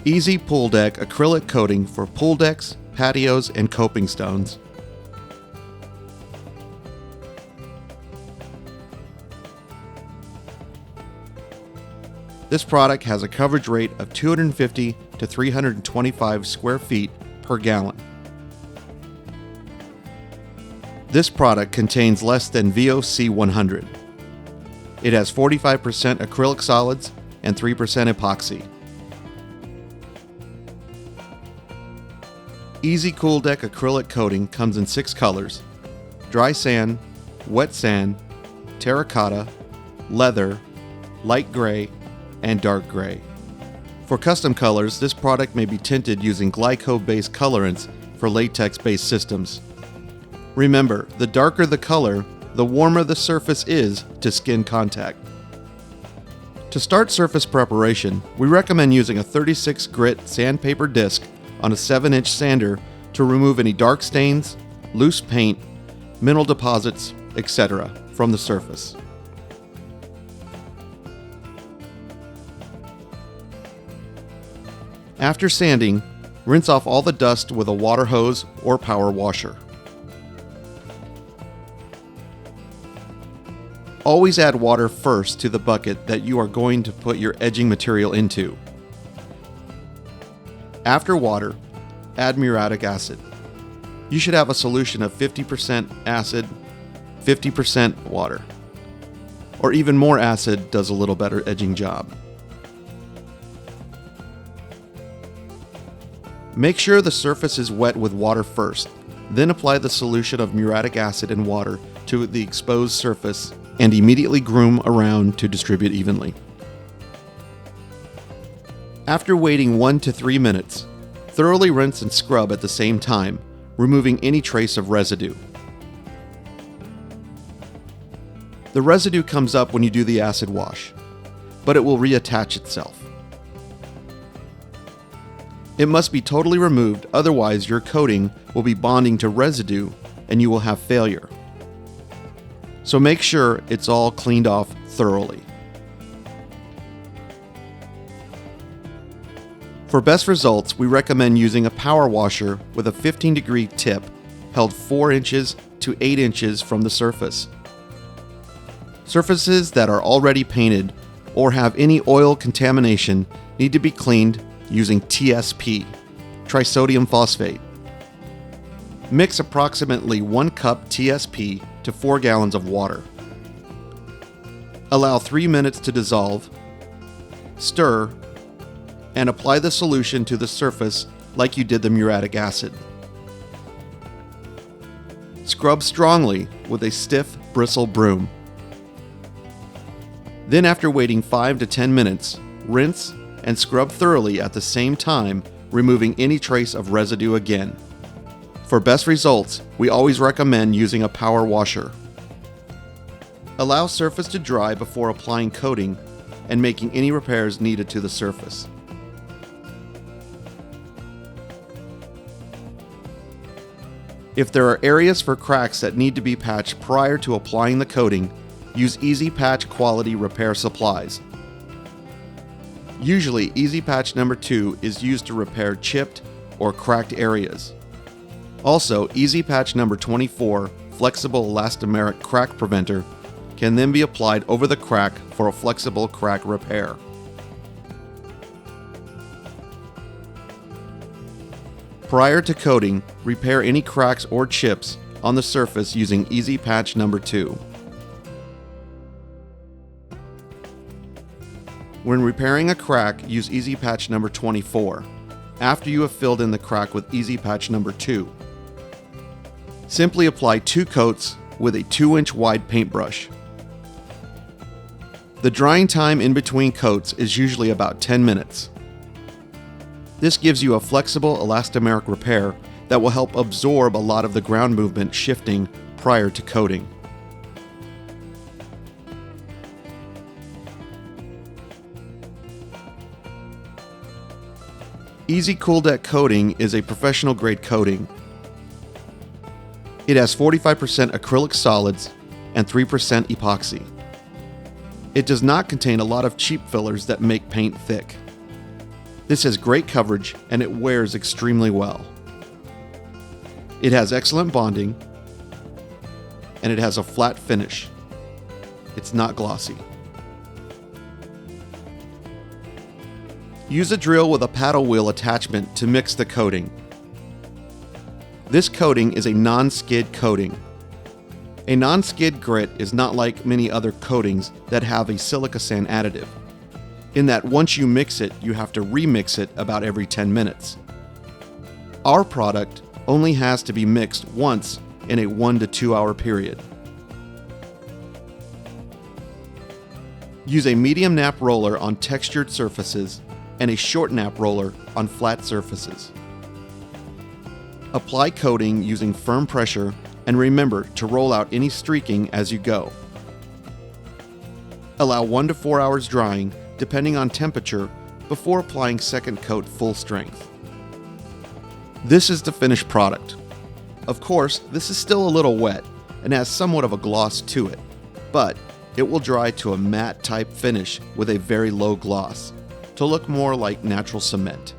Easy Pool Deck acrylic coating for pool decks, patios, and coping stones. This product has a coverage rate of 250 to 325 square feet per gallon. This product contains less than VOC 100. It has 45% acrylic solids and 3% epoxy. Easy Cool Deck acrylic coating comes in 6 colors: dry sand, wet sand, terracotta, leather, light gray, and dark gray. For custom colors, this product may be tinted using glyco-based colorants for latex-based systems. Remember, the darker the color, the warmer the surface is to skin contact. To start surface preparation, we recommend using a 36 grit sandpaper disc on a 7-inch sander to remove any dark stains, loose paint, mineral deposits, etc. from the surface. After sanding, rinse off all the dust with a water hose or power washer. Always add water first to the bucket that you are going to put your edging material into. After water, add muriatic acid. You should have a solution of 50% acid, 50% water. Or even more acid does a little better edging job. Make sure the surface is wet with water first, then apply the solution of muriatic acid and water to the exposed surface and immediately groom around to distribute evenly. After waiting 1 to 3 minutes, thoroughly rinse and scrub at the same time, removing any trace of residue. The residue comes up when you do the acid wash, but it will reattach itself. It must be totally removed, otherwise your coating will be bonding to residue and you will have failure. So make sure it's all cleaned off thoroughly. For best results, we recommend using a power washer with a 15-degree tip held 4 inches to 8 inches from the surface. Surfaces that are already painted or have any oil contamination need to be cleaned using TSP, trisodium phosphate. Mix approximately 1 cup TSP to 4 gallons of water. Allow 3 minutes to dissolve, stir, and apply the solution to the surface like you did the muriatic acid. Scrub strongly with a stiff bristle broom. Then, after waiting 5 to 10 minutes, rinse and scrub thoroughly at the same time, removing any trace of residue again. For best results, we always recommend using a power washer. Allow surface to dry before applying coating and making any repairs needed to the surface. If there are areas for cracks that need to be patched prior to applying the coating, use Easy Patch quality repair supplies. Usually, Easy Patch number 2 is used to repair chipped or cracked areas. Also, Easy Patch number 24, flexible elastomeric crack preventer, can then be applied over the crack for a flexible crack repair. Prior to coating, repair any cracks or chips on the surface using Easy Patch number 2. When repairing a crack, use Easy Patch number 24, after you have filled in the crack with Easy Patch number 2. Simply apply 2 coats with a 2-inch wide paintbrush. The drying time in between coats is usually about 10 minutes. This gives you a flexible elastomeric repair that will help absorb a lot of the ground movement shifting prior to coating. Easy Cool Deck coating is a professional grade coating. It has 45% acrylic solids and 3% epoxy. It does not contain a lot of cheap fillers that make paint thick. This has great coverage and it wears extremely well. It has excellent bonding and it has a flat finish. It's not glossy. Use a drill with a paddle wheel attachment to mix the coating. This coating is a non-skid coating. A non-skid grit is not like many other coatings that have a silica sand additive, in that once you mix it, you have to remix it about every 10 minutes. Our product only has to be mixed once in a 1 to 2 hour period. Use a medium nap roller on textured surfaces and a short nap roller on flat surfaces. Apply coating using firm pressure and remember to roll out any streaking as you go. Allow 1 to 4 hours drying depending on temperature before applying second coat full strength. This is the finished product. Of course, this is still a little wet and has somewhat of a gloss to it, but it will dry to a matte type finish with a very low gloss to look more like natural cement.